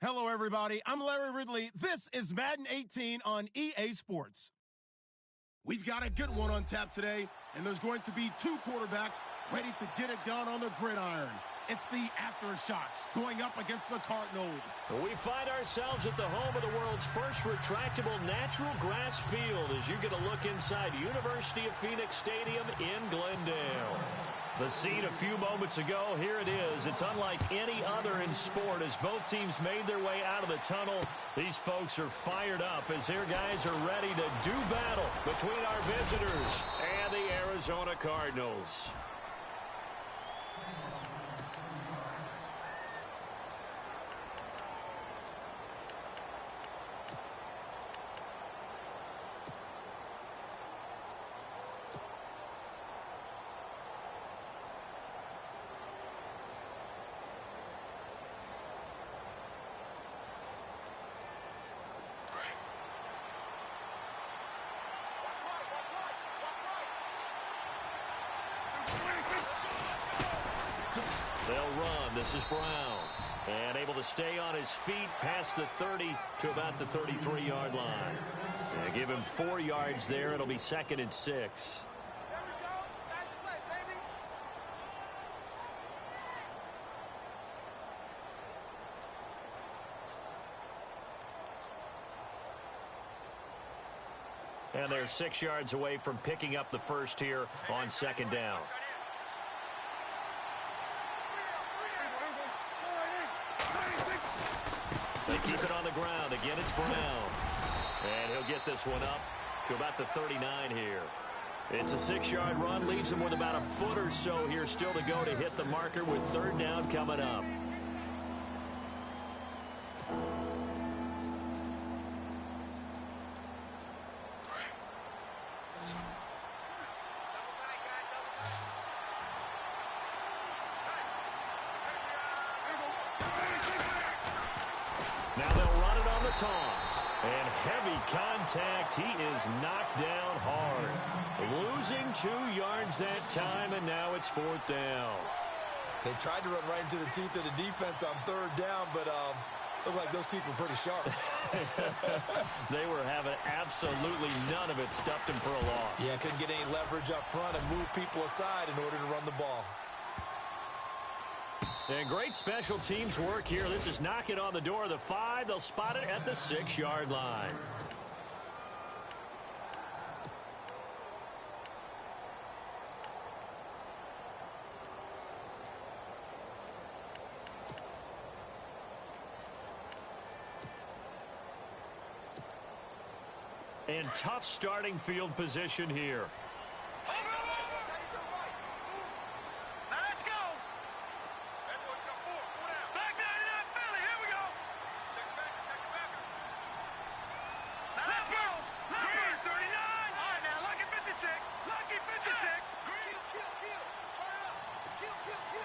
Hello, everybody. I'm Larry Ridley. This is Madden 18 on EA Sports. We've got a good one on tap today, and there's going to be two quarterbacks ready to get it done on the gridiron. It's the Aftershocks going up against the Cardinals. We find ourselves at the home of the world's first retractable natural grass field as you get a look inside University of Phoenix Stadium in Glendale. The scene a few moments ago, here it is. It's unlike any other in sport as both teams made their way out of the tunnel. These folks are fired up as their guys are ready to do battle between our visitors and the Arizona Cardinals. They'll run. This is Brown. And able to stay on his feet past the 30 to about the 33-yard line. And give him 4 yards there. It'll be 2nd and 6. There we go. Nice play, baby. And they're 6 yards away from picking up the first here on 2nd down. They keep it on the ground. Again, it's Brown. And he'll get this one up to about the 39 here. It's a 6-yard run. Leaves him with about a foot or so here still to go to hit the marker with 3rd down coming up. Toss and heavy contact. He is knocked down hard, losing 2 yards that time, and now it's 4th down. They tried to run right into the teeth of the defense on 3rd down, but looked like those teeth were pretty sharp. They were having absolutely none of it. Stuffed him for a loss. Yeah, couldn't get any leverage up front and move people aside in order to run the ball. And great special teams work here. This is knocking on the door of the 5. They'll spot it at the 6-yard line. And tough starting field position here.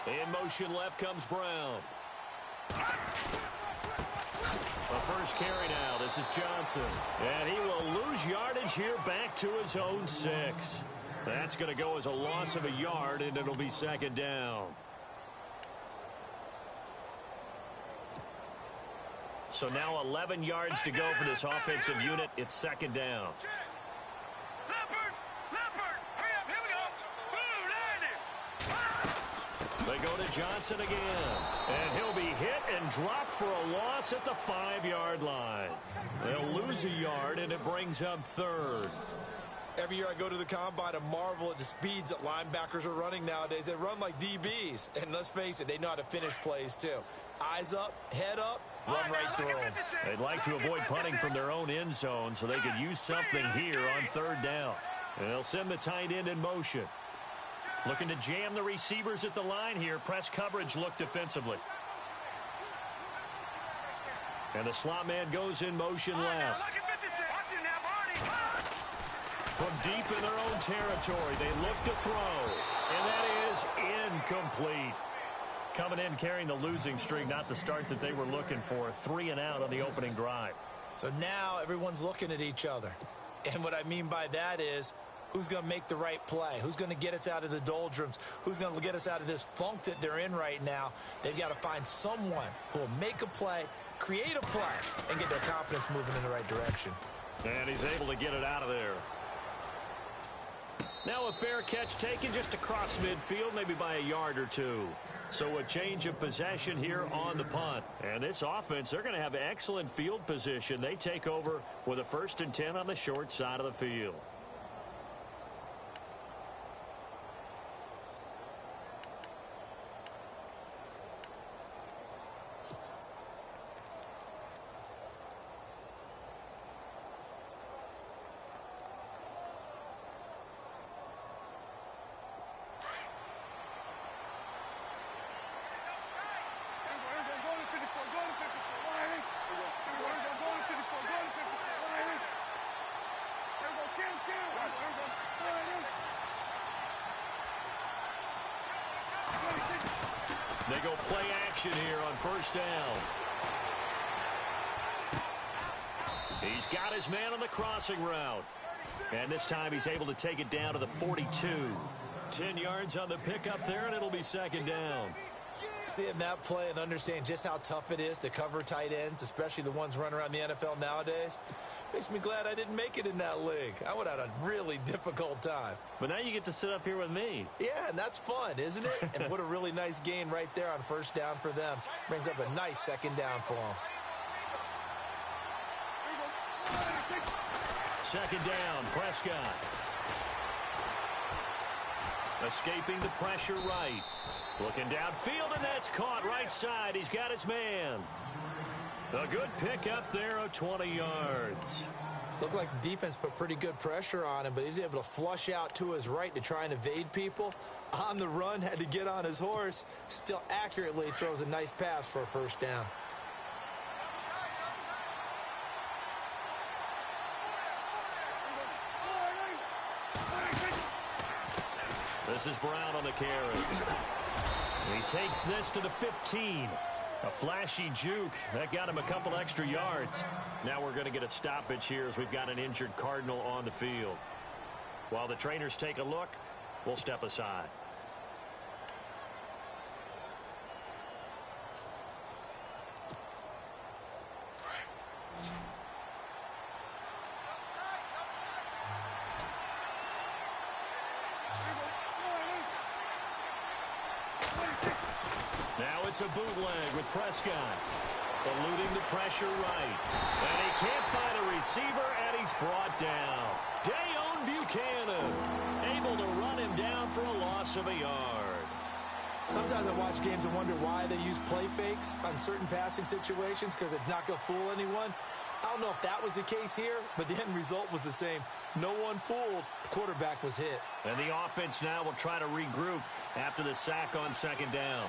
In motion left comes Brown. The first carry now. This is Johnson. And he will lose yardage here back to his own 6. That's going to go as a loss of a yard, and it'll be 2nd down. So now 11 yards to go for this offensive unit. It's 2nd down. They go to Johnson again, and he'll be hit and dropped for a loss at the 5-yard line. They'll lose a yard, and it brings up 3rd. Every year I go to the combine and marvel at the speeds that linebackers are running nowadays. They run like DBs, and let's face it, they know how to finish plays too. Eyes up, head up, run right through them. They'd like to avoid punting from their own end zone so they could use something here on 3rd down. And they'll send the tight end in motion. Looking to jam the receivers at the line here. Press coverage look defensively. And the slot man goes in motion left. From deep in their own territory, they look to throw. And that is incomplete. Coming in carrying the losing streak, not the start that they were looking for. 3 and out on the opening drive. So now everyone's looking at each other. And what I mean by that is, who's going to make the right play? Who's going to get us out of the doldrums? Who's going to get us out of this funk that they're in right now? They've got to find someone who will make a play create a play, and get their confidence moving in the right direction. And he's able to get it out of there. Now a fair catch taken just across midfield, maybe by a yard or two. So a change of possession here on the punt. And this offense, they're going to have excellent field position. They take over with a 1st and 10 on the short side of the field. They go play action here on 1st down. He's got his man on the crossing route. And this time he's able to take it down to the 42. 10 yards on the pickup there, and it'll be 2nd down. Seeing that play and understand just how tough it is to cover tight ends, especially the ones running around the NFL nowadays, makes me glad I didn't make it in that league. I would have had a really difficult time. But now you get to sit up here with me. Yeah, and that's fun, isn't it? And what a really nice gain right there on 1st down for them. Brings up a nice 2nd down for them. 2nd down, Prescott. Escaping the pressure right. Looking downfield, and that's caught right side. He's got his man. A good pick up there of 20 yards. Looked like the defense put pretty good pressure on him, but he's able to flush out to his right to try and evade people. On the run, had to get on his horse. Still accurately throws a nice pass for a 1st down. This is Brown on the carry. He takes this to the 15. A flashy juke. That got him a couple extra yards. Now we're going to get a stoppage here as we've got an injured Cardinal on the field. While the trainers take a look, we'll step aside. Now it's a bootleg with Prescott. Eluding the pressure right. And he can't find a receiver, and he's brought down. Dayon Buchanan able to run him down for a loss of a yard. Sometimes I watch games and wonder why they use play fakes on certain passing situations, because it's not going to fool anyone. I don't know if that was the case here, but the end result was the same. No one fooled. The quarterback was hit. And the offense now will try to regroup after the sack on 2nd down.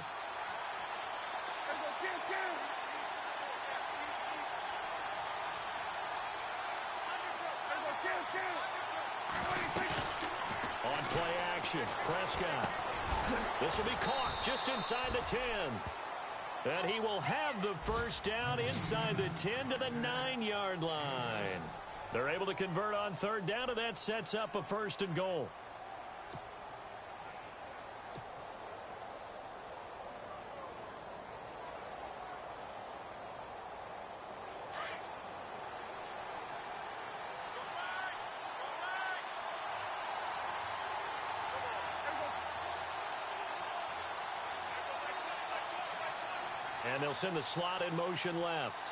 On play action, Prescott. This will be caught just inside the 10. And he will have the 1st down inside the 10 to the 9-yard line. They're able to convert on 3rd down, and that sets up a 1st and goal. And they'll send the slot in motion left.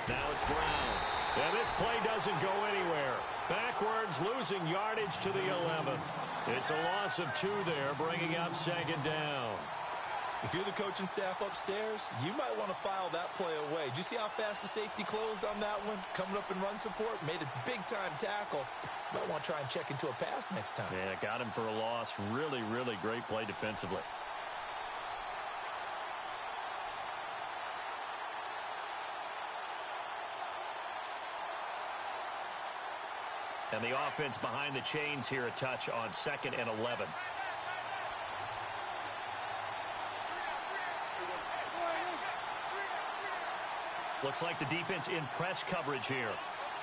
Now it's Brown. And this play doesn't go anywhere. Backwards, losing yardage to the 11. It's a loss of 2 there, bringing up 2nd down. If you're the coaching staff upstairs, you might want to file that play away. Did you see how fast the safety closed on that one? Coming up in run support, made a big-time tackle. Might want to try and check into a pass next time. Yeah, got him for a loss. Really, really great play defensively. And the offense behind the chains here a touch on 2nd and 11. Looks like the defense in press coverage here.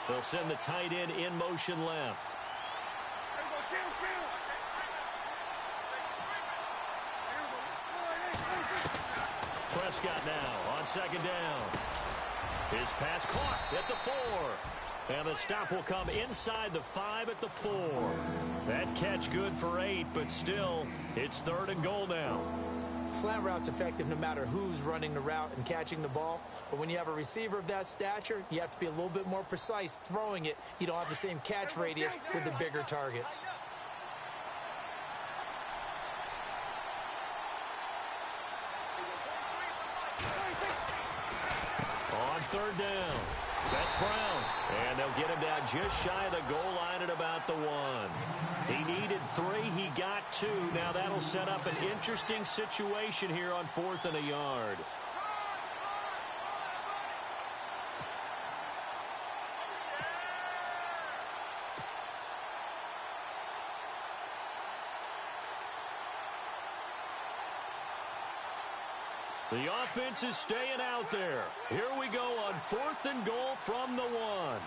They'll send the tight end in motion left. Prescott now on second down. His pass caught at the 4. And the stop will come inside the 5 at the 4. That catch good for 8, but still, it's 3rd and goal now. Slant route's effective no matter who's running the route and catching the ball. But when you have a receiver of that stature, you have to be a little bit more precise throwing it. You don't have the same catch radius with the bigger targets. On 3rd down, that's Brown. And they'll get him down just shy of the goal line at about the 1. He needed 3. He got 2. Now that'll set up an interesting situation here on 4th and a yard. The offense is staying out there. Here we go on 4th and goal from the 1.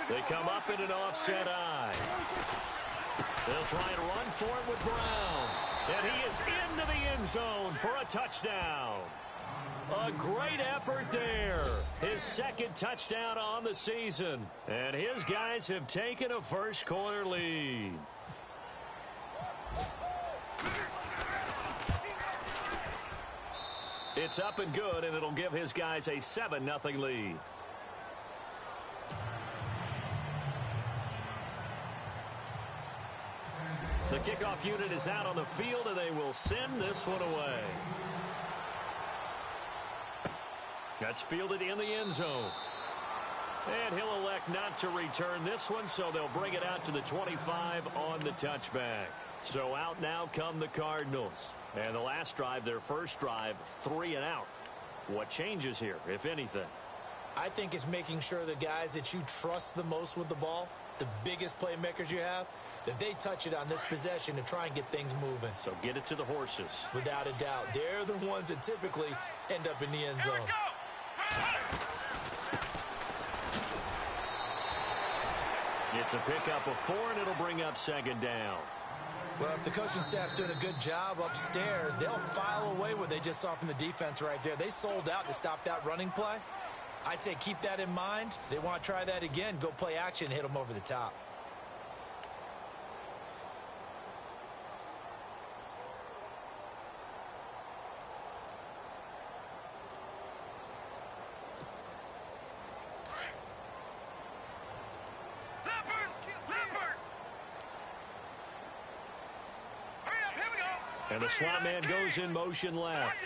They come up in an offset eye. They'll try and run for it with Brown. And he is into the end zone for a touchdown. A great effort there. His 2nd touchdown on the season. And his guys have taken a first-quarter lead. It's up and good, and it'll give his guys a 7-0 lead. The kickoff unit is out on the field, and they will send this one away. That's fielded in the end zone. And he'll elect not to return this one, so they'll bring it out to the 25 on the touchback. So out now come the Cardinals. And the last drive, their first drive, 3 and out. What changes here, if anything? I think it's making sure the guys that you trust the most with the ball, the biggest playmakers you have, that they touch it on this possession to try and get things moving. So get it to the horses. Without a doubt. They're the ones that typically end up in the end zone. It's a pickup of 4, and it'll bring up 2nd down. Well, if the coaching staff's doing a good job upstairs, they'll file away what they just saw from the defense right there. They sold out to stop that running play. I'd say keep that in mind. They want to try that again. Go play action, hit them over the top. And the slot man goes in motion left.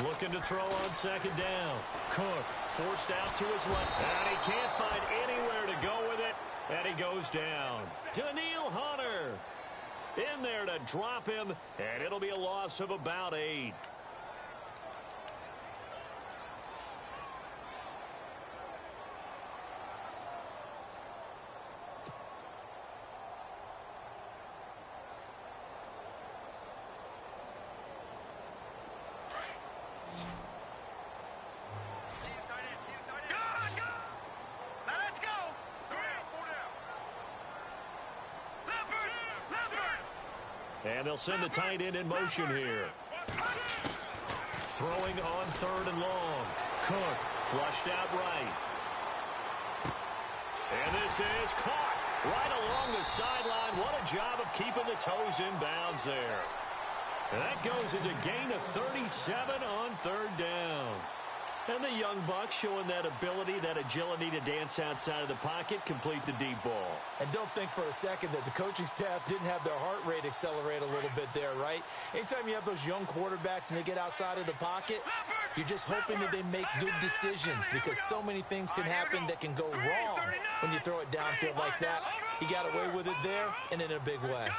Looking to throw on 2nd down. Cook forced out to his left. And he can't find anywhere to go with it. And he goes down. Daniil Hunter in there to drop him. And it'll be a loss of about 8. And they'll send the tight end in motion here. Throwing on 3rd and long. Cook flushed out right. And this is caught right along the sideline. What a job of keeping the toes in bounds there. And that goes as a gain of 37 on 3rd down. And the young buck showing that ability, that agility to dance outside of the pocket, complete the deep ball. And don't think for a second that the coaching staff didn't have their heart rate accelerate a little bit there, right? Anytime you have those young quarterbacks and they get outside of the pocket, you're just hoping that they make good decisions because so many things can happen that can go wrong when you throw it downfield like that. He got away with it there and in a big way.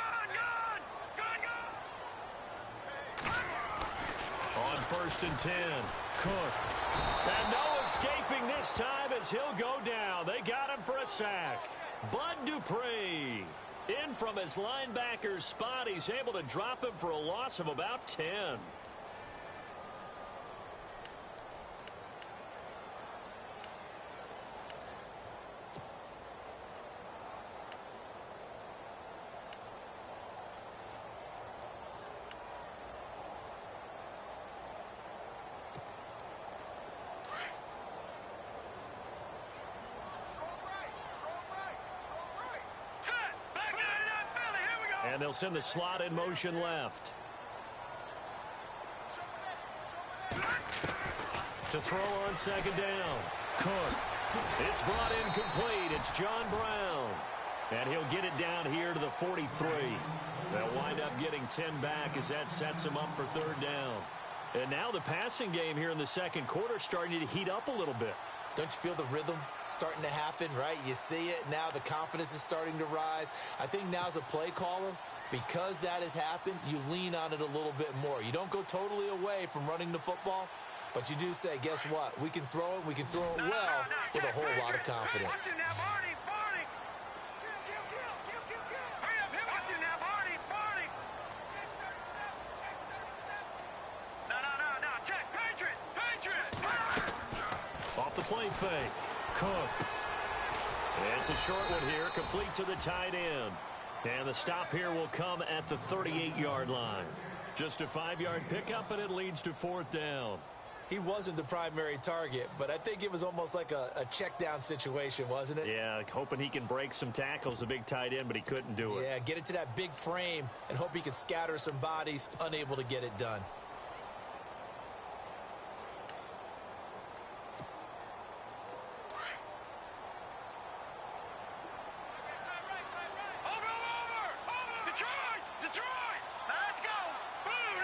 On 1st and 10, Cook. And no escaping this time as he'll go down. They got him for a sack. Bud Dupree in from his linebacker spot. He's able to drop him for a loss of about 10. And they'll send the slot in motion left. To throw on second down. Cook. It's brought in complete. It's John Brown. And he'll get it down here to the 43. They'll wind up getting 10 back as that sets him up for third down. And now the passing game here in the second quarter starting to heat up a little bit. Don't you feel the rhythm starting to happen, right? You see it. Now the confidence is starting to rise. I think now as a play caller, because that has happened, you lean on it a little bit more. You don't go totally away from running the football, but you do say, guess what? We can throw it. We can throw it well with a whole lot of confidence. Off the play fake. Cook. It's a short one here, complete to the tight end. And the stop here will come at the 38-yard line. Just a 5-yard pickup, and it leads to fourth down. He wasn't the primary target, but I think it was almost like a check down situation, wasn't it? Yeah, hoping he can break some tackles, the big tight end, but he couldn't do it. Yeah, get it to that big frame and hope he can scatter some bodies, unable to get it done.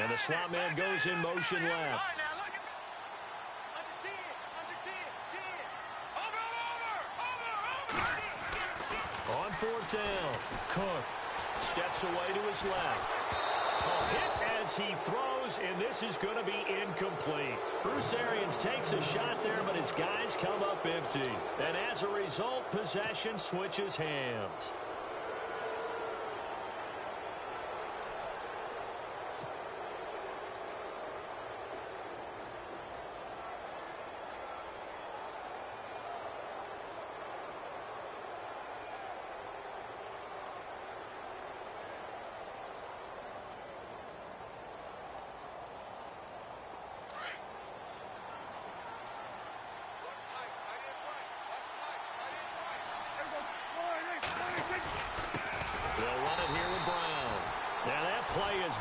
And the slot man goes in motion left. On fourth down, Cook steps away to his left. A hit as he throws, and this is going to be incomplete. Bruce Arians takes a shot there, but his guys come up empty. And as a result, possession switches hands.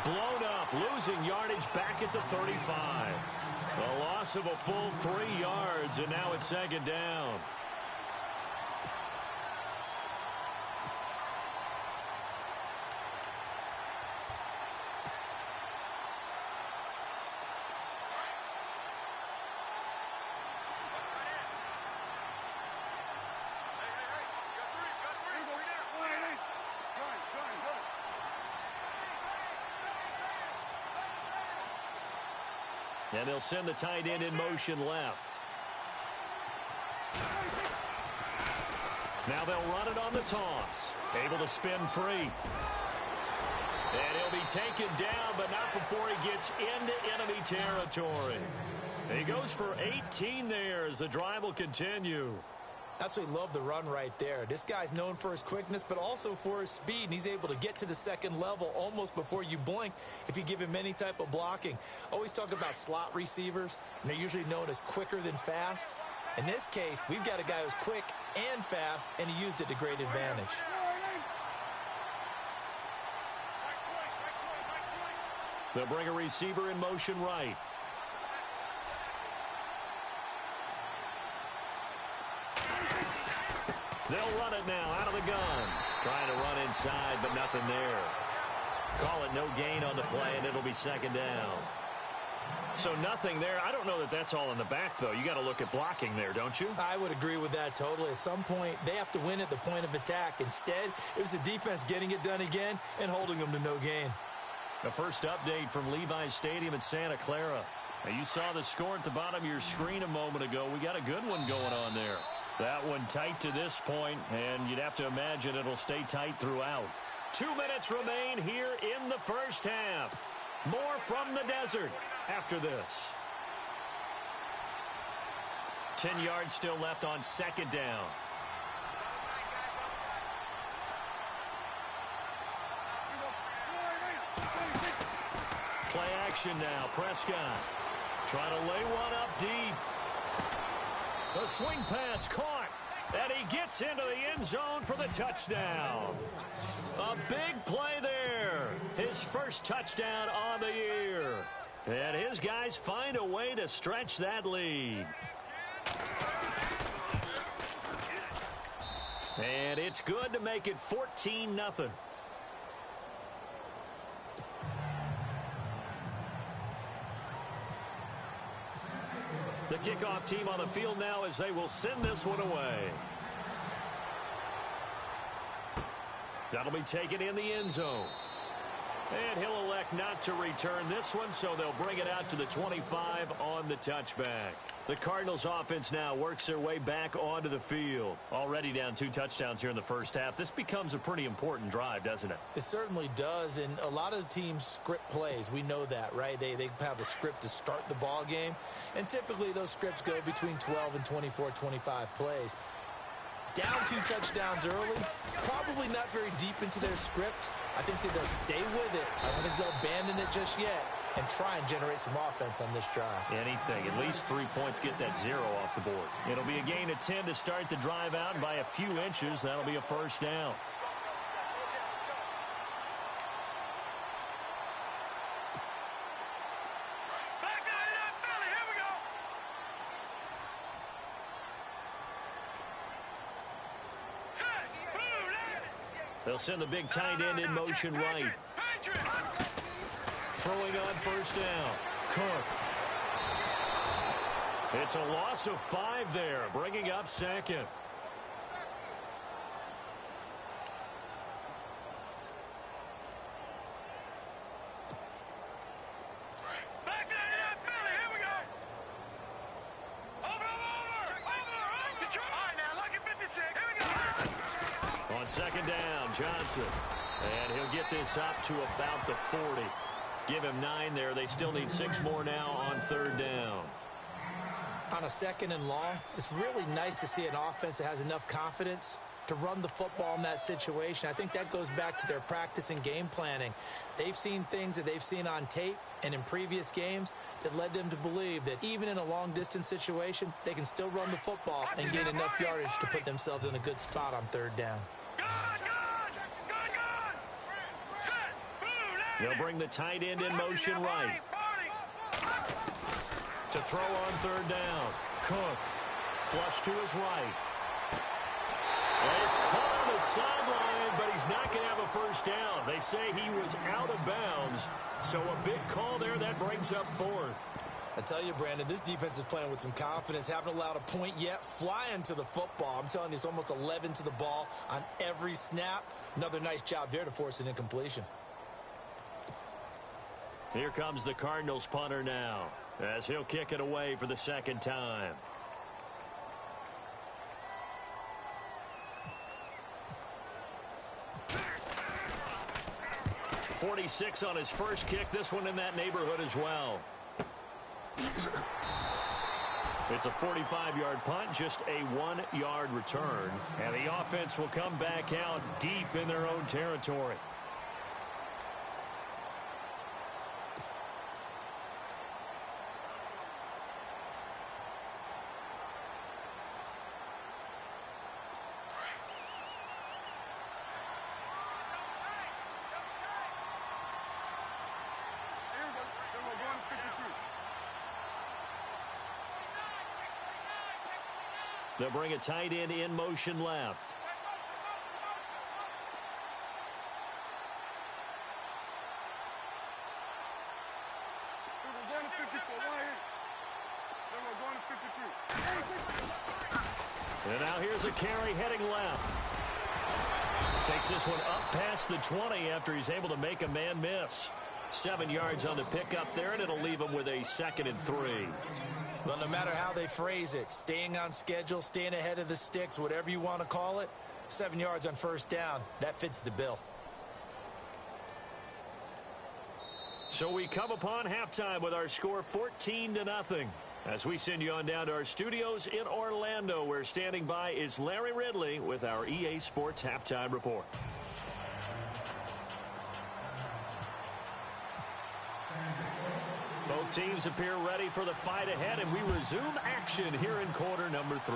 Blown up, losing yardage back at the 35. A loss of a full 3 yards, and now it's second down. And they'll send the tight end in motion left. Now they'll run it on the toss. Able to spin free. And he'll be taken down, but not before he gets into enemy territory. And he goes for 18 there as the drive will continue. Absolutely love the run right there. This guy's known for his quickness, but also for his speed, and he's able to get to the second level almost before you blink if you give him any type of blocking. Always talk about slot receivers, and they're usually known as quicker than fast. In this case, we've got a guy who's quick and fast, and he used it to great advantage. They'll bring a receiver in motion right. They'll run it now out of the gun. Trying to run inside, but nothing there. Call it no gain on the play, and it'll be second down. So nothing there. I don't know that that's all in the back, though. You got to look at blocking there, don't you? I would agree with that totally. At some point, they have to win at the point of attack. Instead, it was the defense getting it done again and holding them to no gain. The first update from Levi's Stadium in Santa Clara. Now, you saw the score at the bottom of your screen a moment ago. We got a good one going on there. That one tight to this point, and you'd have to imagine it'll stay tight throughout. 2 minutes remain here in the first half. More from the desert after this. 10 yards still left on second down. Play action now. Prescott trying to lay one up deep. The swing pass caught, and he gets into the end zone for the touchdown. A big play there. His first touchdown on the year. And his guys find a way to stretch that lead. And it's good to make it 14-0. The kickoff team on the field now as they will send this one away. That'll be taken in the end zone. And he'll elect not to return this one, so they'll bring it out to the 25 on the touchback. The Cardinals offense now works their way back onto the field. Already down 2 touchdowns here in the first half. This becomes a pretty important drive, doesn't it? It certainly does, and a lot of the teams script plays. We know that, right? They have a script to start the ball game, and typically those scripts go between 12 and 24, 25 plays. Down 2 touchdowns early, probably not very deep into their script. I think that they'll stay with it. I don't think they'll abandon it just yet and try and generate some offense on this drive. Anything. At least 3 points, get that 0 off the board. It'll be a gain of 10 to start the drive out, and by a few inches, that'll be a first down. They'll send the big tight end in motion right. Throwing on first down. Cook. It's a loss of 5 there, bringing up second. On second down, Johnson. And he'll get this up to about the 40. Give him 9 there. They still need 6 more now on third down. On a second and long, it's really nice to see an offense that has enough confidence to run the football in that situation. I think that goes back to their practice and game planning. They've seen things that they've seen on tape and in previous games that led them to believe that even in a long-distance situation, they can still run the football and gain enough yardage to put themselves in a good spot on third down. They'll bring the tight end in motion right. To throw on third down. Cook. Flush to his right. And he's caught on the sideline, but he's not going to have a first down. They say he was out of bounds. So a big call there that brings up 4th. I tell you, Brandon, this defense is playing with some confidence. Haven't allowed a point yet. Flying to the football. I'm telling you, it's almost 11 to the ball on every snap. Another nice job there to force an incompletion. Here comes the Cardinals punter now, as he'll kick it away for the second time. 46 on his first kick. This one in that neighborhood as well. It's a 45-yard punt, just a 1-yard return. And the offense will come back out deep in their own territory. They'll bring a tight end in motion left. And now here's a carry heading left. Takes this one up past the 20 after he's able to make a man miss. 7 yards on the pickup there, and it'll leave him with a 2nd and 3. Well, no matter how they phrase it, staying on schedule, staying ahead of the sticks, whatever you want to call it, 7 yards on first down, that fits the bill. So we come upon halftime with our score 14-0. As we send you on down to our studios in Orlando, where standing by is Larry Ridley with our EA Sports Halftime Report. Both teams appear ready for the fight ahead, and we resume action here in quarter number 3.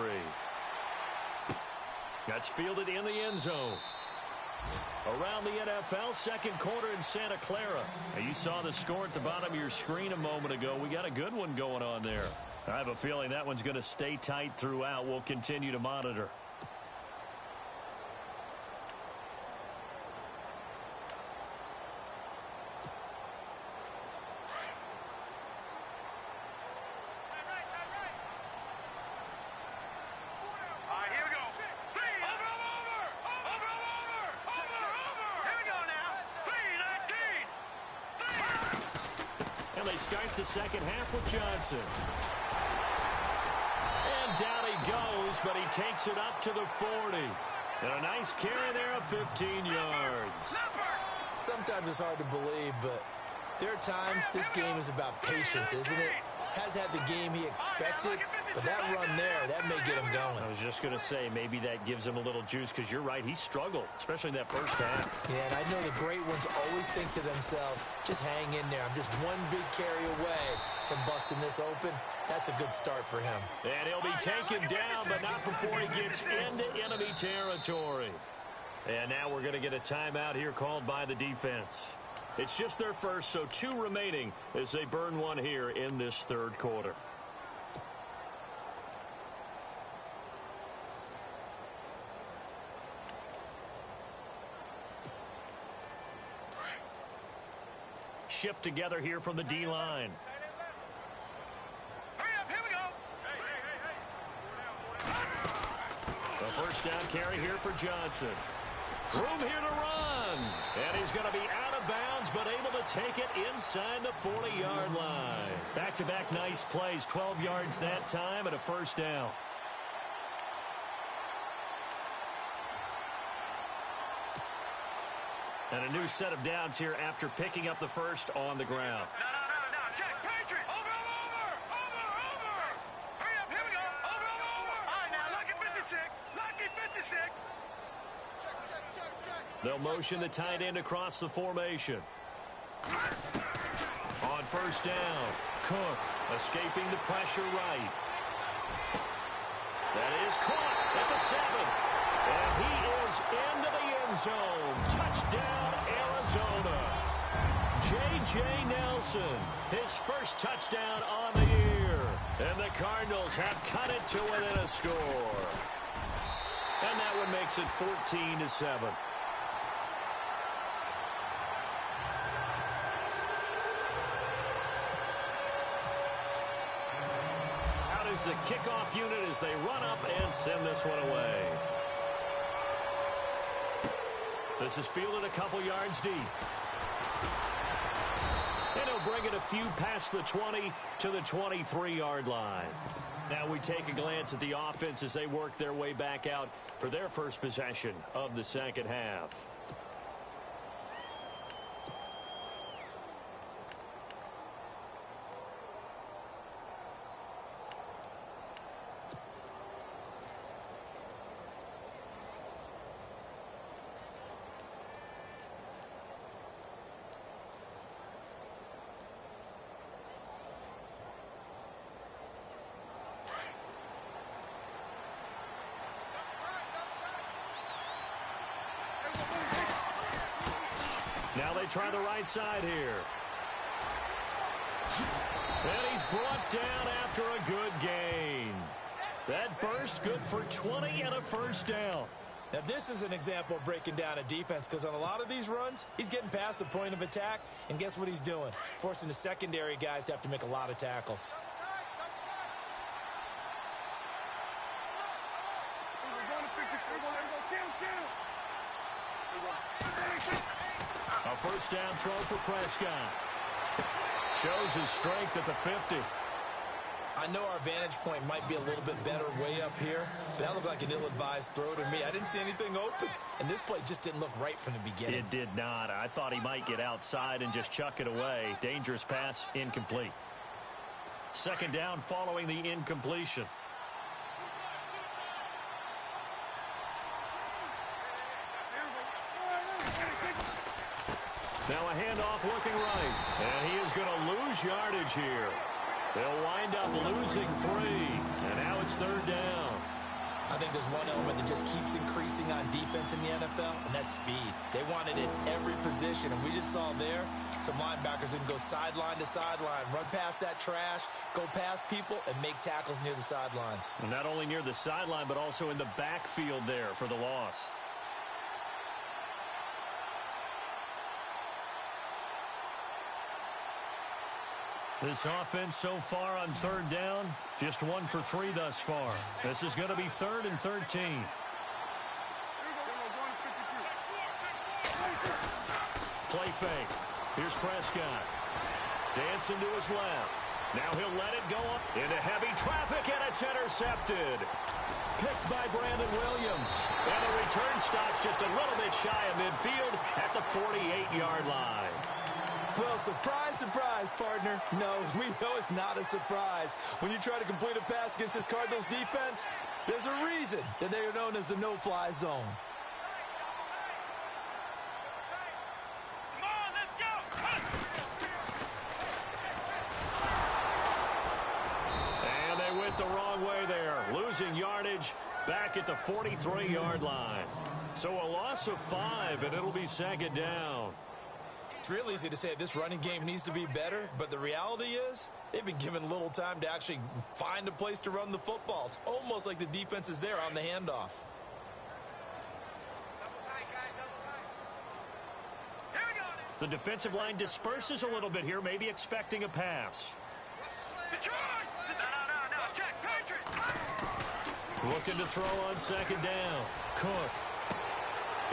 That's fielded in the end zone. Around the NFL, second quarter in Santa Clara. Now, you saw the score at the bottom of your screen a moment ago. We got a good one going on there. I have a feeling that one's going to stay tight throughout. We'll continue to monitor. They start the second half with Johnson. And down he goes, but he takes it up to the 40. And a nice carry there of 15 yards. Sometimes it's hard to believe, but there are times this game is about patience, isn't it? Has had the game he expected, but that run there, that may get him going. I was just going to say, maybe that gives him a little juice, because you're right, he struggled, especially in that first half. Yeah, and I know the great ones always think to themselves, just hang in there. I'm just one big carry away from busting this open. That's a good start for him. And he'll be taken down, but not before he gets into enemy territory. And now we're going to get a timeout here called by the defense. It's just their first, so 2 remaining as they burn one here in this third quarter. Shift together here from the D-line. The first down carry here for Johnson. Room here to run. And he's going to be out of bounds, but able to take it inside the 40-yard line. Back-to-back nice plays, 12 yards that time, and a first down. And a new set of downs here after picking up the first on the ground. No, Jack, Patriot, over. Hurry up, here we go, over. All right, now, lucky 56. They'll motion the tight end across the formation. On first down, Cook escaping the pressure right. That is caught at the 7. And he is into the end zone. Touchdown, Arizona. J.J. Nelson, his first touchdown on the year. And the Cardinals have cut it to within a score. And that one makes it 14-7. Out is the kickoff unit as they run up and send this one away. This is fielded a couple yards deep. And he'll bring it a few past the 20 to the 23-yard line. Now we take a glance at the offense as they work their way back out for their first possession of the second half. Now they try the right side here. And he's brought down after a good gain. That burst good for 20 and a first down. Now this is an example of breaking down a defense, because on a lot of these runs, he's getting past the point of attack, and guess what he's doing? Forcing the secondary guys to have to make a lot of tackles. A first down throw for Prescott. Shows his strength at the 50. I know our vantage point might be a little bit better way up here, but that looked like an ill-advised throw to me. I didn't see anything open, and this play just didn't look right from the beginning. It did not. I thought he might get outside and just chuck it away. Dangerous pass, incomplete. Second down following the incompletion. Now a handoff looking right, and he is going to lose yardage here. They'll wind up losing 3, and now it's third down. I think there's one element that just keeps increasing on defense in the NFL, and that's speed. They want it in every position, and we just saw there some linebackers who can go sideline to sideline, run past that trash, go past people, and make tackles near the sidelines. And not only near the sideline, but also in the backfield there for the loss. This offense so far on third down, just 1 for 3 thus far. This is going to be 3rd and 13. Play fake. Here's Prescott. Dancing to his left. Now he'll let it go up into heavy traffic, and it's intercepted. Picked by Brandon Williams. And the return stops just a little bit shy of midfield at the 48-yard line. Well, surprise, surprise, partner. No, we know it's not a surprise. When you try to complete a pass against this Cardinals defense, there's a reason that they are known as the no-fly zone. Come on, let's go. And they went the wrong way there, losing yardage back at the 43-yard line. So a loss of 5, and it'll be 2nd down. It's real easy to say this running game needs to be better, but the reality is they've been given little time to actually find a place to run the football. It's almost like the defense is there on the handoff. The defensive line disperses a little bit here, maybe expecting a pass. Looking to throw on 2nd down. Cook.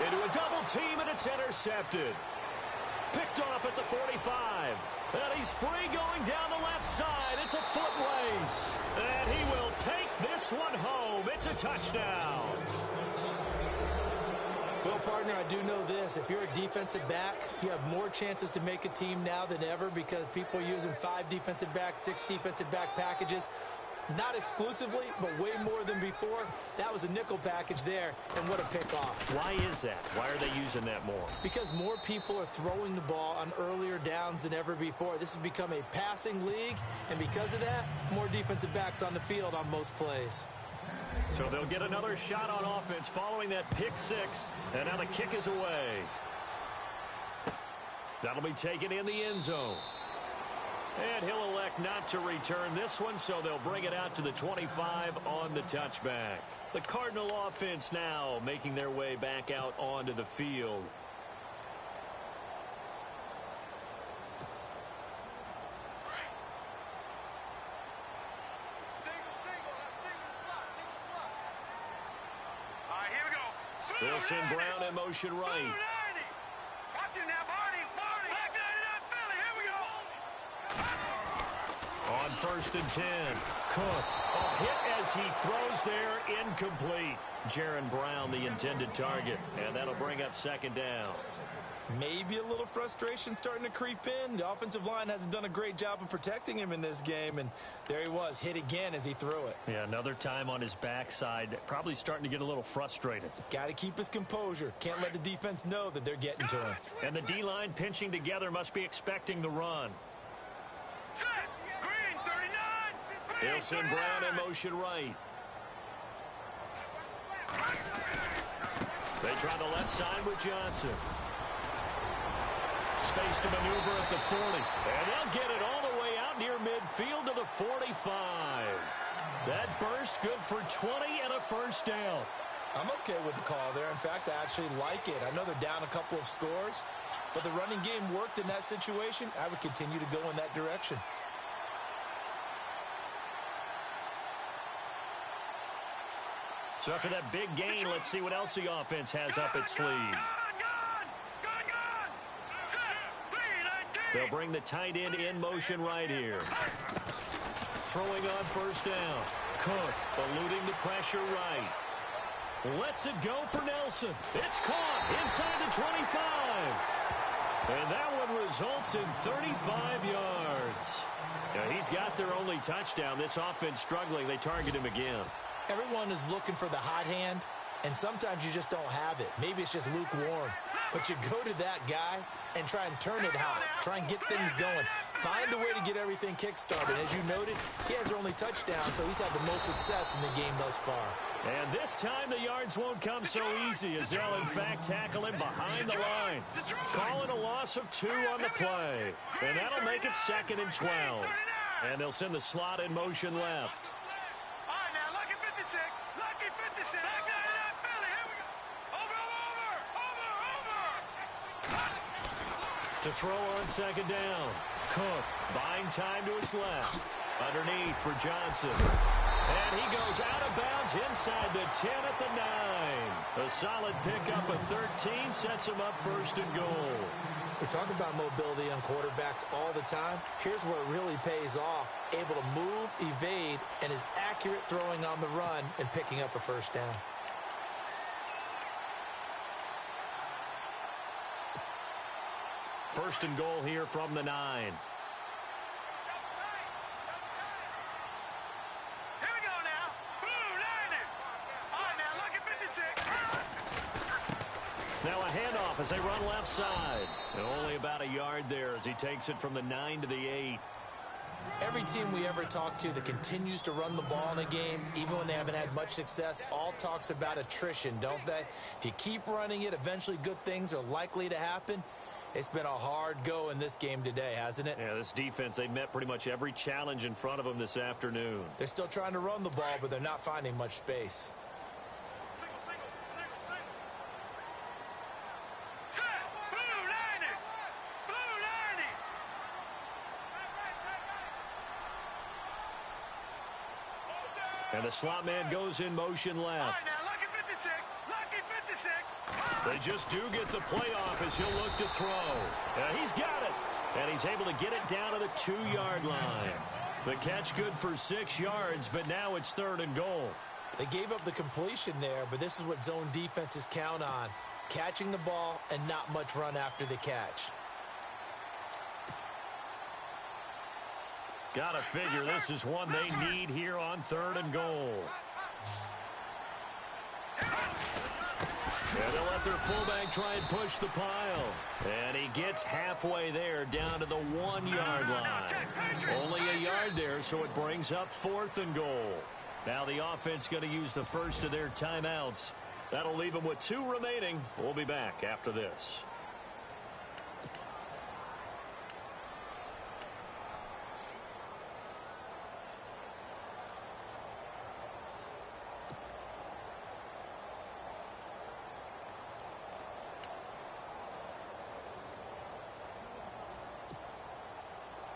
Into a double team, and it's intercepted. Picked off at the 45. And he's free going down the left side. It's a foot race. And he will take this one home. It's a touchdown. Well, partner, I do know this. If you're a defensive back, you have more chances to make a team now than ever because people are using 5 defensive backs, 6 defensive back packages. Not exclusively, but way more than before. That was a nickel package there, and what a pickoff. Why is that? Why are they using that more? Because more people are throwing the ball on earlier downs than ever before. This has become a passing league, and because of that, more defensive backs on the field on most plays. So they'll get another shot on offense following that pick 6, and now the kick is away. That'll be taken in the end zone. And he'll elect not to return this one, so they'll bring it out to the 25 on the touchback. The Cardinal offense now making their way back out onto the field. All right, here we go. They'll send Brown in motion right. Watch him now, Barney. Back it up, Philly. Here we go. On 1st and 10, Cook. A hit as he throws there, incomplete. Jaron Brown, the intended target, and that'll bring up 2nd down. Maybe a little frustration starting to creep in. The offensive line hasn't done a great job of protecting him in this game, and there he was, hit again as he threw it. Yeah, another time on his backside, probably starting to get a little frustrated. Got to keep his composure. Can't let the defense know that they're getting to him. And the D-line pinching together must be expecting the run. Set. Green, 39. They'll send Brown in motion right. They try the left side with Johnson. Space to maneuver at the 40. And they'll get it all the way out near midfield to the 45. That burst good for 20 and a 1st down. I'm okay with the call there. In fact, I actually like it. I know they're down a couple of scores, but the running game worked in that situation. I would continue to go in that direction. So after that big gain, let's see what else the offense has up its sleeve. They'll bring the tight end in motion right here. Throwing on 1st down. Cook eluding the pressure right. Lets it go for Nelson. It's caught inside the 25. And that one results in 35 yards. Now he's got their only touchdown. This offense struggling. They target him again. Everyone is looking for the hot hand. And sometimes you just don't have it. Maybe it's just lukewarm. But you go to that guy and try and turn it hot. Try and get things going. Find a way to get everything kick-started. As you noted, he has their only touchdown, so he's had the most success in the game thus far. And this time the yards won't come so easy as they'll, in fact, tackle him behind the line. Calling a loss of 2 on the play. And that'll make it 2nd and 12. And they'll send the slot in motion left. All right, now, lucky 56. Lucky 56. Back there in that Philly. Here we go. Over. To throw on 2nd down. Cook buying time to his left. Underneath for Johnson. And he goes out of bounds inside the 10 at the 9. A solid pickup of 13 sets him up 1st and goal. We talk about mobility on quarterbacks all the time. Here's where it really pays off. Able to move, evade, and is accurate throwing on the run and picking up a 1st down. First and goal here from the 9. Here we go now. Blue line. All right, now, lucky 56. Now a handoff as they run left side. And only about a yard there as he takes it from the 9 to the 8. Every team we ever talk to that continues to run the ball in a game, even when they haven't had much success, all talks about attrition, don't they? If you keep running it, eventually good things are likely to happen. It's been a hard go in this game today, hasn't it? Yeah, this defense, they met pretty much every challenge in front of them this afternoon. They're still trying to run the ball, but they're not finding much space. Set. Blue line. Blue line. And the slot man goes in motion All left. right, now, lucky 56. Lucky 56. They just do get the playoff as he'll look to throw. He's got it. And he's able to get it down to the 2-yard line. The catch good for 6 yards, but now it's 3rd and goal. They gave up the completion there, but this is what zone defenses count on. Catching the ball and not much run after the catch. Gotta figure this is one they need here on 3rd and goal. And they'll let their fullback try and push the pile. And he gets halfway there down to the 1-yard line. Only a yard there, so it brings up 4th and goal. Now the offense going to use the first of their timeouts. That'll leave them with 2 remaining. We'll be back after this.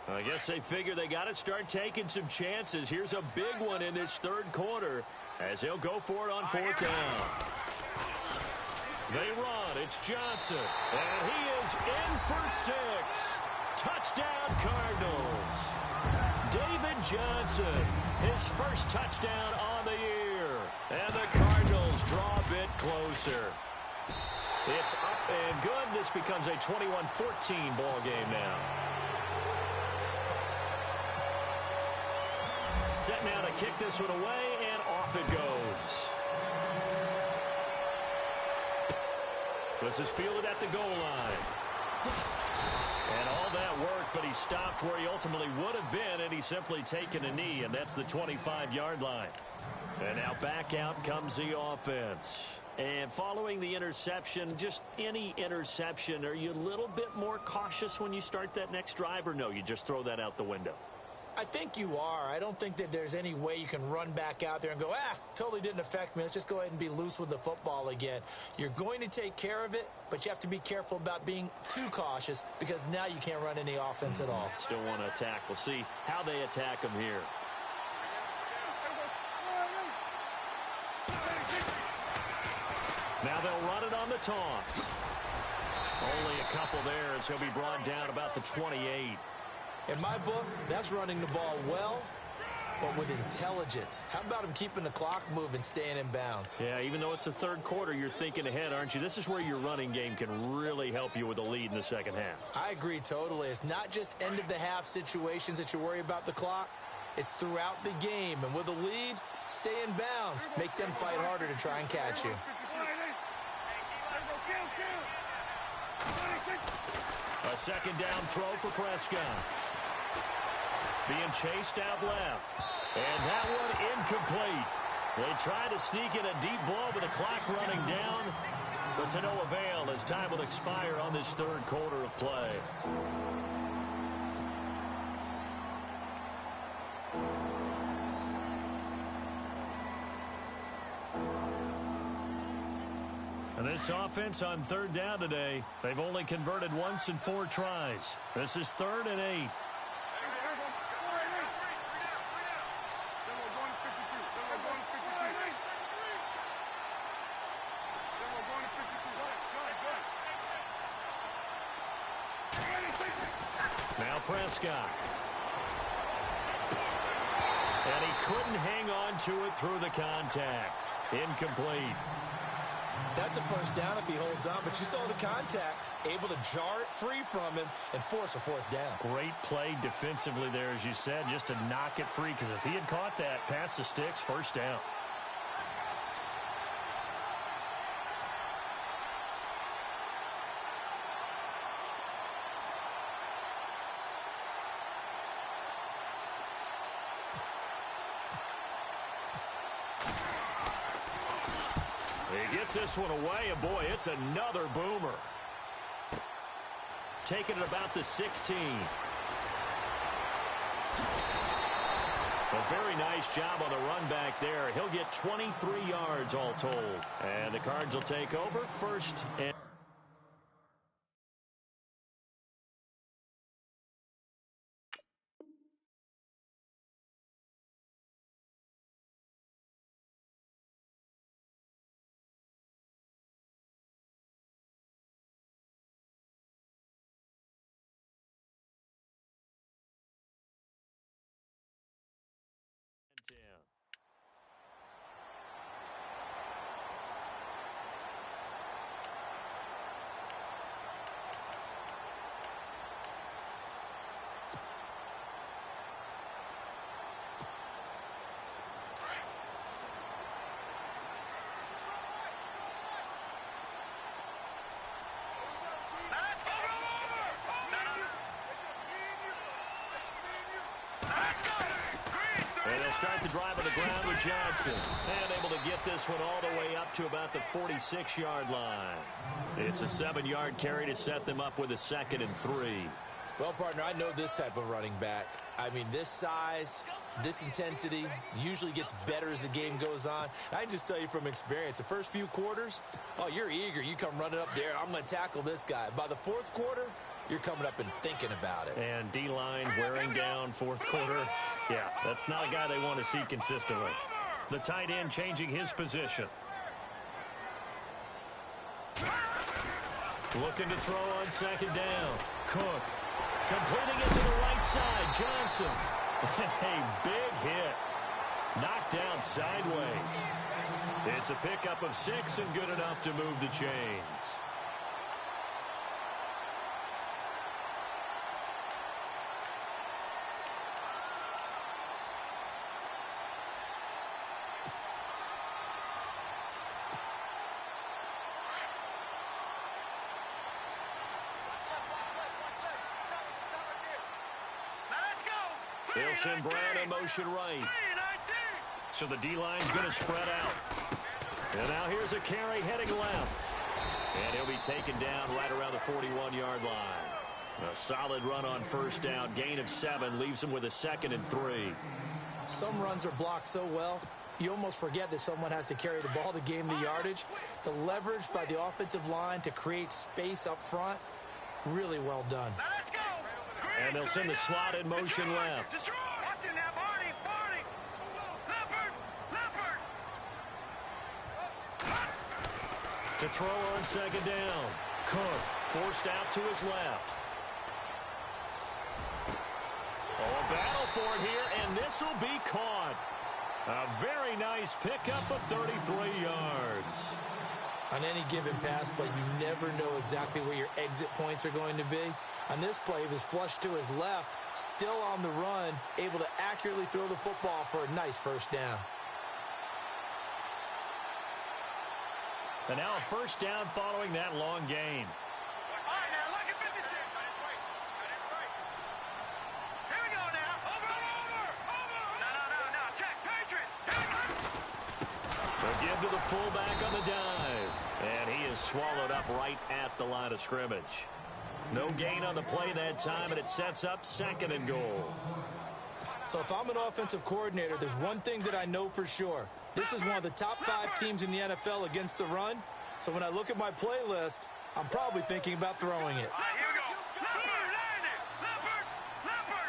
I guess they figure they got to start taking some chances. Here's a big one in this 3rd quarter as they'll go for it on 4th down. They run. It's Johnson. And he is in for 6. Touchdown, Cardinals. David Johnson, his first touchdown on the year. And the Cardinals draw a bit closer. It's up and good. This becomes a 21-14 ball game now. Set now to kick this one away, and off it goes. This is fielded at the goal line. And all that work, but he stopped where he ultimately would have been, and he's simply taken a knee, and that's the 25-yard line. And now back out comes the offense. And following the interception, just any interception, are you a little bit more cautious when you start that next drive, or no, you just throw that out the window? I think you are. I don't think that there's any way you can run back out there and go, totally didn't affect me. Let's just go ahead and be loose with the football again. You're going to take care of it, but you have to be careful about being too cautious because now you can't run any offense at all. Still want to attack. We'll see how they attack him here. Now they'll run it on the toss. Only a couple there as he'll be brought down about the 28. In my book, that's running the ball well, but with intelligence. How about him keeping the clock moving, staying in bounds? Yeah, even though it's the 3rd quarter, you're thinking ahead, aren't you? This is where your running game can really help you with a lead in the 2nd half. I agree totally. It's not just end-of-the-half situations that you worry about the clock. It's throughout the game. And with a lead, stay in bounds. Make them fight harder to try and catch you. A second down throw for Prescott. Being chased out left. And that one incomplete. They tried to sneak in a deep ball with the clock running down, but to no avail as time will expire on this third quarter of play. And this offense on third down today, they've only converted once in 4 tries. This is 3rd and 8. Now Prescott. And he couldn't hang on to it through the contact. Incomplete. That's a first down if he holds on, but you saw the contact, able to jar it free from him and force a 4th down. Great play defensively there, as you said, just to knock it free, because if he had caught that, past the sticks, first down. He gets this one away, and boy, it's another boomer. Taking it about the 16. A very nice job on the run back there. He'll get 23 yards all told. And the Cards will take over first and... And they'll start the drive on the ground with Johnson. And able to get this one all the way up to about the 46-yard line. It's a 7-yard carry to set them up with a 2nd and 3. Well, partner, I know this type of running back. I mean, this size, this intensity usually gets better as the game goes on. I can just tell you from experience, the first few quarters, oh, you're eager. You come running up there, I'm going to tackle this guy. By the 4th quarter, you're coming up and thinking about it. And D-line wearing down 4th quarter. Yeah, that's not a guy they want to see consistently. The tight end changing his position. Looking to throw on 2nd down. Cook. Completing it to the right side. Johnson. A big hit. Knocked down sideways. It's a pickup of 6 and good enough to move the chains. They'll send Brown in motion right. So the D-line's going to spread out. And now here's a carry heading left. And he'll be taken down right around the 41-yard line. A solid run on first down. Gain of 7 leaves him with a 2nd and 3. Some runs are blocked so well, you almost forget that someone has to carry the ball to gain the yardage. The leverage by the offensive line to create space up front, really well done. And they'll send the slot in motion left. To throw on 2nd down. Cook forced out to his left. Oh, a battle for it here, and this will be caught. A very nice pickup of 33 yards. On any given pass play, you never know exactly where your exit points are going to be. On this play, he was flushed to his left, still on the run, able to accurately throw the football for a nice first down. And now a first down following that long gain. to the fullback on the dive. And he is swallowed up right at the line of scrimmage. No gain on the play that time, and it sets up 2nd and goal. So if I'm an offensive coordinator, there's one thing that I know for sure. This is one of the top 5 teams in the NFL against the run. So when I look at my playlist, I'm probably thinking about throwing it. All right, here we go. Leopard, landed. Leopard, leopard.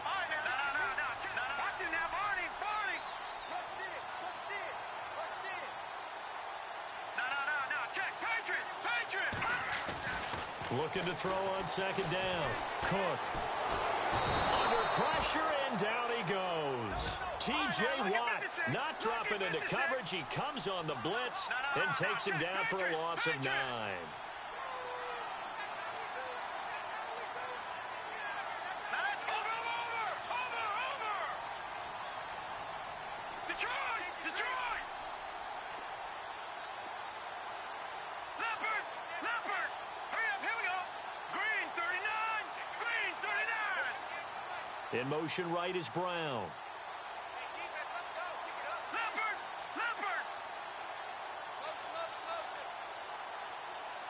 All right, now. No. Watch it now, Barney. Rush it. No. Check. Patriot. Looking to throw on 2nd down. Cook. Under pressure, and down he goes. T.J. Watt not dropping into coverage. He comes on the blitz and takes him down for a loss of 9. Let's go. Over. Detroit. Leopard. Hurry up, here we go. Green 39. In motion right is Brown. Leopard.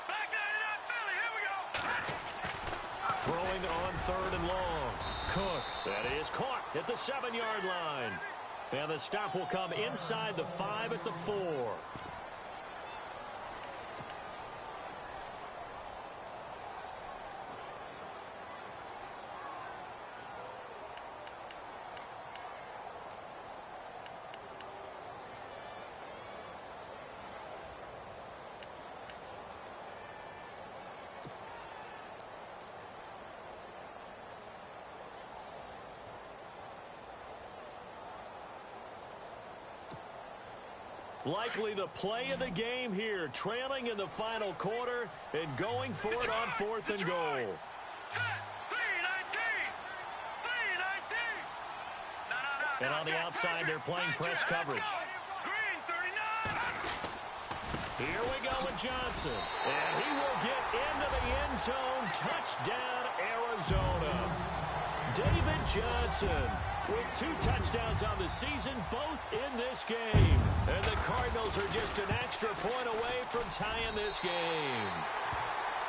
Back 99 Philly, here we go. Throwing on 3rd and long. Cook. That is caught at the 7-yard line. And the stop will come inside the 5 at the 4. Likely the play of the game here, trailing in the final quarter and going for it on 4th and goal. 319. No. And on the outside, they're playing press coverage. Green 39. Here we go with Johnson. And he will get into the end zone. Touchdown, Arizona. David Johnson with 2 touchdowns on the season, both in this game. And the Cardinals are just an extra point away from tying this game.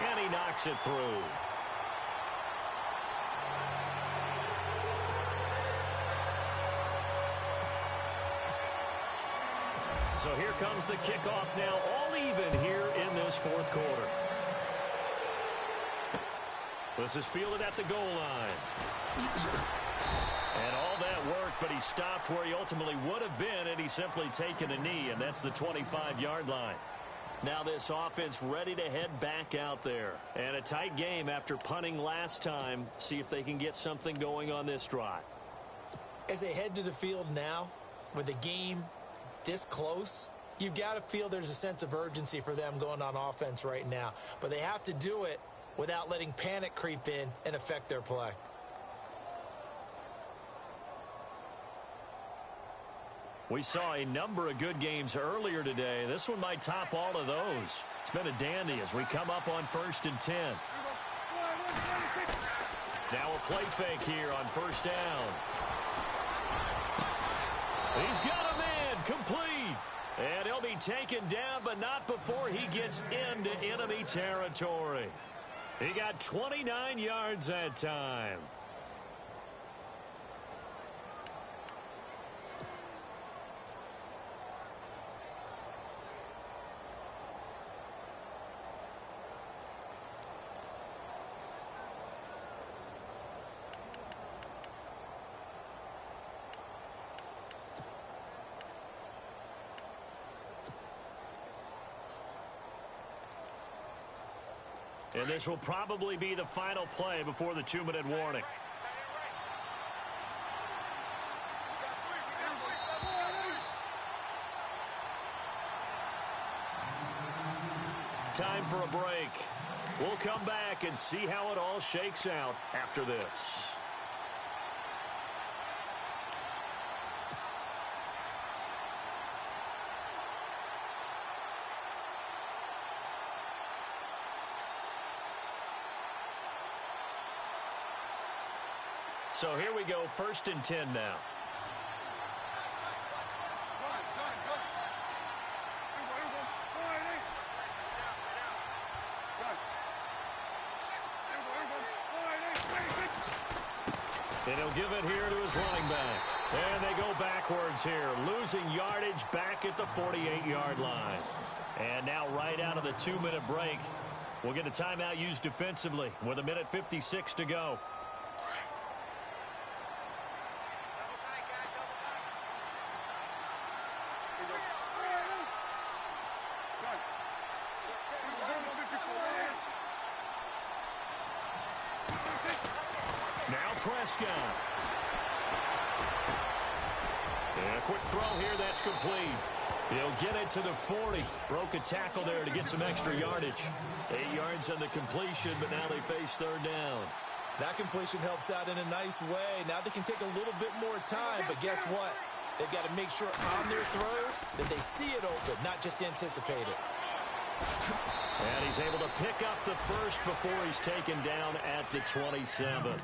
And he knocks it through. So here comes the kickoff now, all even here in this 4th quarter. This is fielded at the goal line. And all that work, but he stopped where he ultimately would have been, and he's simply taken a knee, and that's the 25-yard line. Now this offense ready to head back out there. And a tight game after punting last time. See if they can get something going on this drive. As they head to the field now, with the game this close, you've got to feel there's a sense of urgency for them going on offense right now. But they have to do it without letting panic creep in and affect their play. We saw a number of good games earlier today. This one might top all of those. It's been a dandy as we come up on 1st and 10. Now a play fake here on 1st down. He's got him in, complete. And he'll be taken down, but not before he gets into enemy territory. He got 29 yards that time. And this will probably be the final play before the 2-minute warning. Time for a break. We'll come back and see how it all shakes out after this. So here we go, 1st and 10 now. And he'll give it here to his running back. And they go backwards here, losing yardage back at the 48-yard line. And now right out of the 2-minute break, we'll get a timeout used defensively with 1:56 to go. Now Prescott. And a quick throw here, that's complete. He'll get it to the 40. Broke a tackle there to get some extra yardage. 8 yards on the completion, but now they face third down. That completion helps out in a nice way. Now they can take a little bit more time, but guess what? They've got to make sure on their throws that they see it open, not just anticipate it. And he's able to pick up the first before he's taken down at the 27.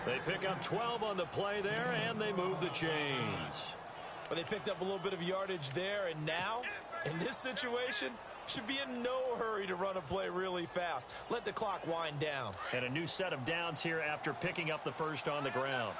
They pick up 12 on the play there, and they move the chains. But they picked up a little bit of yardage there, and now, in this situation, should be in no hurry to run a play really fast. Let the clock wind down. And a new set of downs here after picking up the first on the ground.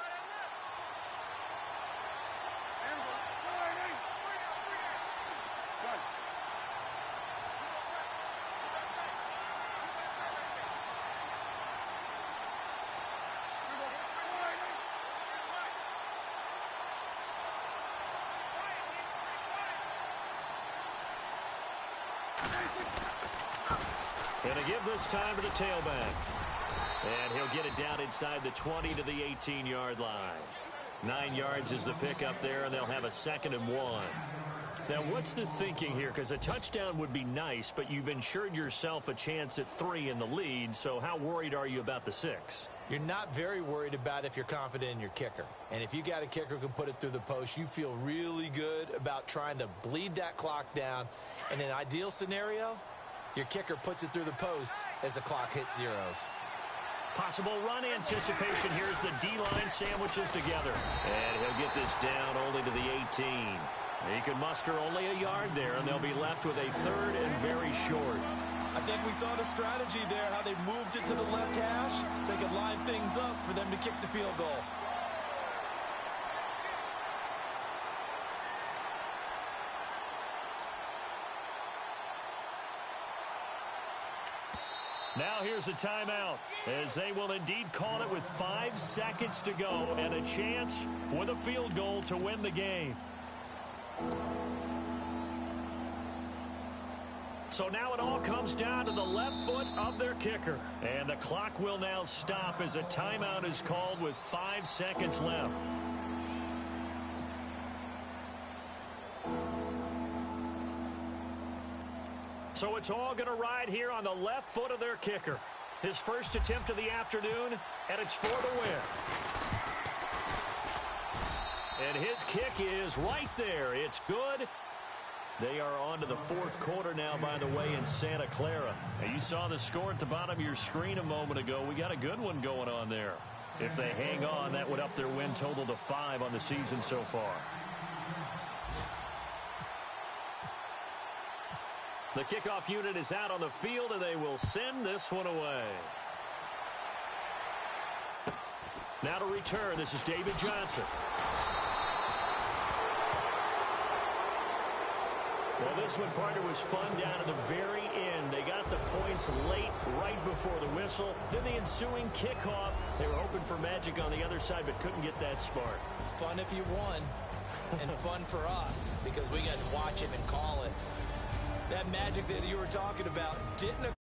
Going to give this time to the tailback. And he'll get it down inside the 20 to the 18-yard line. 9 yards is the pickup there, and they'll have a 2nd and 1. Now, what's the thinking here? Because a touchdown would be nice, but you've ensured yourself a chance at 3 in the lead, so how worried are you about the 6? You're not very worried about if you're confident in your kicker. And if you got a kicker who can put it through the post, you feel really good about trying to bleed that clock down. In an ideal scenario, your kicker puts it through the post as the clock hits zeros. Possible run anticipation here as the D-line sandwiches together. And he'll get this down only to the 18. He can muster only a yard there, and they'll be left with a 3rd and very short. I think we saw the strategy there, how they moved it to the left hash so they could line things up for them to kick the field goal. Now here's a timeout, as they will indeed call it with 5 seconds to go and a chance with a field goal to win the game. So now it all comes down to the left foot of their kicker. And the clock will now stop as a timeout is called with 5 seconds left. So it's all going to ride here on the left foot of their kicker. His first attempt of the afternoon, and it's for the win. And his kick is right there. It's good. They are on to the 4th quarter now, by the way, in Santa Clara. And you saw the score at the bottom of your screen a moment ago. We got a good one going on there. If they hang on, that would up their win total to 5 on the season so far. The kickoff unit is out on the field, and they will send this one away. Now to return, this is David Johnson. Well, this one, partner, was fun down to the very end. They got the points late, right before the whistle. Then the ensuing kickoff. They were hoping for magic on the other side, but couldn't get that spark. Fun if you won, and fun for us, because we got to watch it and call it. That magic that you were talking about didn't